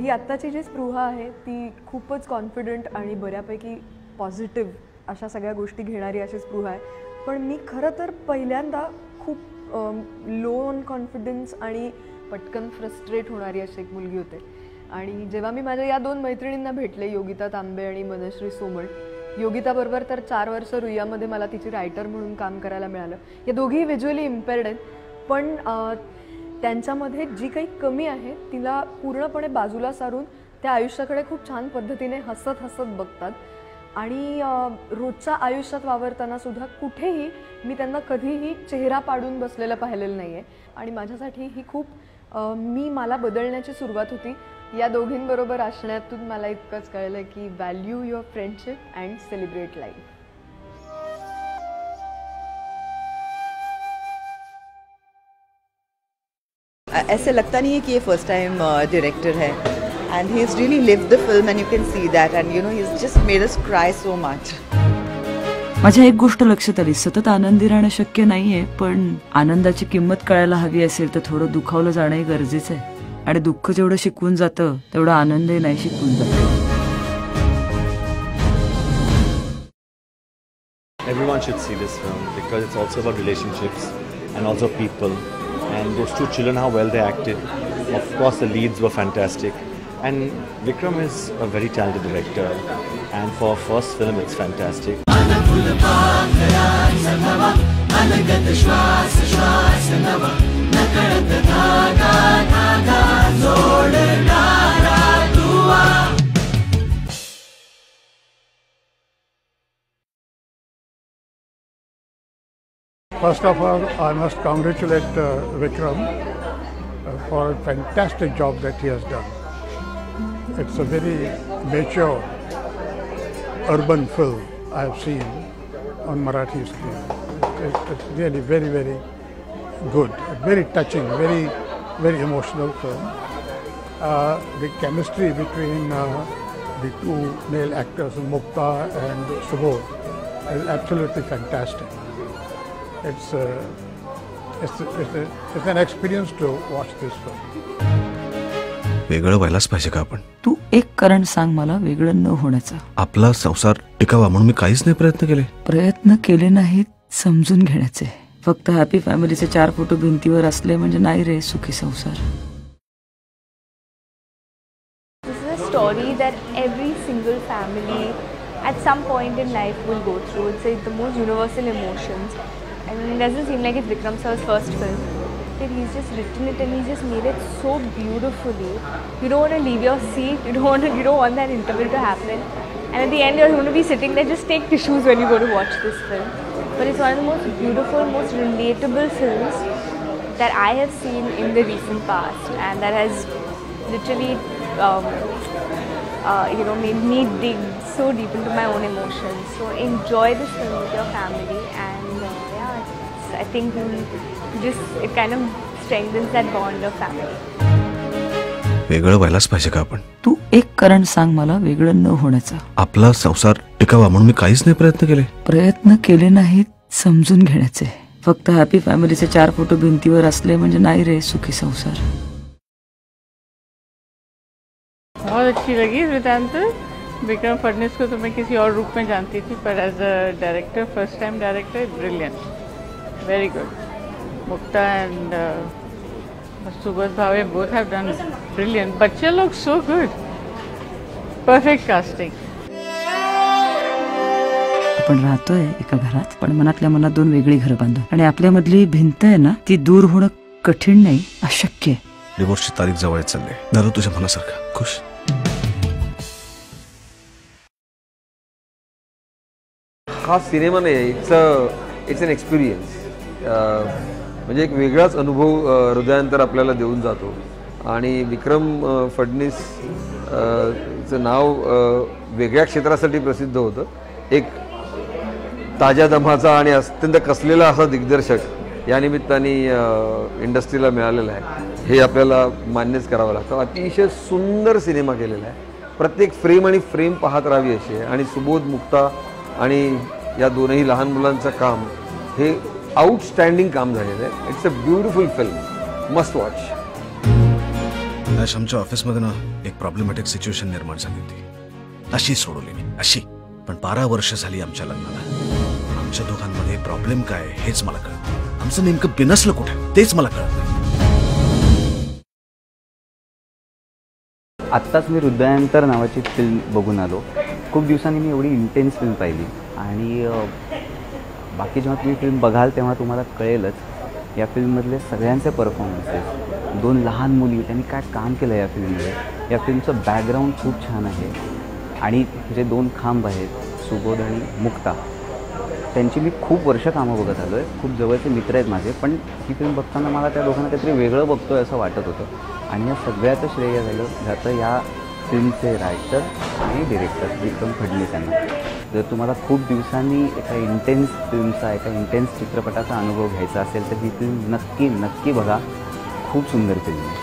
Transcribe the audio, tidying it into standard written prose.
ही आत्ताची जी स्पृहा आहे ती खूपच कॉन्फिडंट आणि बऱ्यापैकी पॉझिटिव्ह अशा सगळ्या गोष्टी घेणारी अशी स्पृहा आहे. पण मी खरं तर पहिल्यांदा खूप लो ऑन कॉन्फिडन्स आणि पटकन फ्रस्ट्रेट होणारी अशी एक मुलगी होते. आणि जेव्हा मी माझ्या या 2 मैत्रिणींना भेटले, योगिता तांबे आणि मनश्री सोमण, योगिताबरोबर तर 4 वर्ष रुईयामध्ये मला तिची रायटर म्हणून काम करायला मिळालं. या दोघीही व्हिज्युअली इम्पेअर्ड आहेत, पण त्यांच्यामध्ये जी काही कमी आहे तिला पूर्णपणे बाजूला सारून त्या आयुष्याकडे खूप छान पद्धतीने हसत हसत बघतात. आणि रोजच्या आयुष्यात वावरताना सुद्धा कुठेही मी त्यांना कधीही चेहरा पाडून बसलेलं पाहिलेलं नाही आहे. आणि माझ्यासाठी ही खूप मला बदलण्याची सुरुवात होती. या दोघींबरोबर असण्यातून मला इतकंच कळलं की value your friendship and celebrate life. ऐसे लगता नहीं है कि ये फर्स्ट टाइम डायरेक्टर है and he's really lived the film and you can see that and you know he's just made us cry so much. माझ्या एक गोष्ट लक्षात आली, सतत आनंदी राहणं शक्य नाहीये, पण आनंदाची किंमत कळायला हवी असेल तर थोडं दुखावलं जाणंही गरजेचं आहे. आणि दुःख जेवढं शिकवून जातं तेवढं आनंदही नाही शिकवून जातं. Everyone should see this film because it's also about relationships and also people. And those 2 children, how well they acted. Of course, the leads were fantastic. And Vikram is a very talented director. And for a first film, it's fantastic. First of all, I must congratulate Vikram for a fantastic job that he has done. It's a very mature urban film I have seen on Marathi screen. It's really very, very good, very touching, very, very emotional film. The chemistry between the 2 male actors, Mukta and Subodh, is absolutely fantastic. It's an experience to watch this film. वेगळं व्हायलाच पाहिजे का आपण? तू एक कारण सांग मला वेगळं न होण्याचा. आपला संसार टिकावा म्हणून मी काहीच नाही प्रयत्न केले. प्रयत्न केले नाहीत समजून घेण्याचे. फक्त हॅपी फॅमिलीचे 4 फोटो भिंतीवर असले म्हणजे नाही रे सुखी संसार. This is a story that every single family at some point in life will go through. It's the most universal emotions. And it doesn't seem like it's Vikram sir's first film. He's just written it and he's just made it so beautifully. You don't want to leave your seat. You don't want that interval to happen. And at the end, you're going to be sitting there. Just take tissues when you go to watch this film. But it's one of the most beautiful, most relatable films that I have seen in the recent past, and that has literally, made me dig so deep into my own emotions. So enjoy this film with your family, and I think it kind of strengthens that bond of family. वेगळं व्हायलाच पाहिजे का आपण? तू एक कारण सांग मला वेगळं न होण्याचा. आपला संसार टिकावा म्हणून मी काहीच नाही प्रयत्न केले. प्रयत्न केले नाहीत समजून घेण्याचे. फक्त हॅपी फॅमिलीचे 4 फोटो भिंतीवर असले म्हणजे नाही रे सुखी संसार. बहुत अच्छी लगी वेदांत. विक्रम फडणवीस को तो मैं किसी और रूप में जानती थी, पर as a director, first time director, brilliant, very good. Mukta and Subodh Bhave both have done brilliant. बच्चे लोग so good, perfect casting. आपण राहतोय एका घरात, पण मनातल्या मनात 2 वेगळी घरं बांधून. आणि आपल्यामधली भिंत आहे ना, ती दूर होणं कठीण नाही, अशक्य आहे. डिवोर्सची तारीख जवळ चालली. दारू तुझ्या मनासारखा खुश. हा सिनेमा नाही, इट्स एन एक्सपिरियन्स. म्हणजे एक वेगळाच अनुभव हृदयांतर आपल्याला देऊन जातो. आणि विक्रम फडणवीस चं नाव वेगळ्या क्षेत्रासाठी प्रसिद्ध होतं. एक ताज्या दमाचा आणि अत्यंत कसलेला असा दिग्दर्शक या निमित्ताने इंडस्ट्रीला मिळालेला आहे, हे आपल्याला मान्यच करावं लागतं. अतिशय सुंदर सिनेमा केलेला आहे. प्रत्येक फ्रेम आणि फ्रेम पाहत राहावी अशी आहे. आणि सुबोध, मुक्ता आणि या 2ही लहान मुलांचं काम हे आउटस्टँडिंग काम झालेलं आहे. It's a beautiful film, must watch. आज आमच्या ऑफिसमध्ये ना एक प्रॉब्लेमॅटिक सिच्युएशन निर्माण झाली होती. अशी सोडवली मी, अशी. पण 12 वर्ष झाली आमच्या लग्नाला. आमच्या दोघांमध्ये प्रॉब्लेम काय हेच मला कळत. आमचं नेमकं बिनसलं कुठे तेच मला कळत नाही. आत्ताच मी हृदयांतर नावाची फिल्म बघून आलो. खूप दिवसांनी मी एवढी इंटेन्स फिल्म पाहिली आणि बाकी जेव्हा तुम्ही फिल्म बघाल तेव्हा तुम्हाला कळेलच या फिल्ममधले सगळ्यांचे परफॉर्मन्सेस. 2 लहान मुली त्यांनी काय काम केलं या फिल्ममध्ये. या फिल्मचं बॅकग्राऊंड खूप छान आहे आणि जे 2 खांब आहेत सुबोध आणि मुक्ता त्यांची मी खूप वर्ष कामं बघत आलो आहे. खूप जवळचे मित्र आहेत माझे. पण ही फिल्म बघताना मला त्या दोघांना काहीतरी वेगळं बघतो आहे असं वाटत होतं. आणि या सगळ्याचं श्रेय जातं या फिल्मचे रायटर आणि डिरेक्टर विक्रम फडणीस यांना. जर तुम्हाला खूप दिवसांनी एका इंटेन्स फिल्मचा एका इंटेन्स चित्रपटाचा अनुभव घ्यायचा असेल तर ही फिल्म नक्की नक्की बघा. खूप सुंदर फिल्म आहे.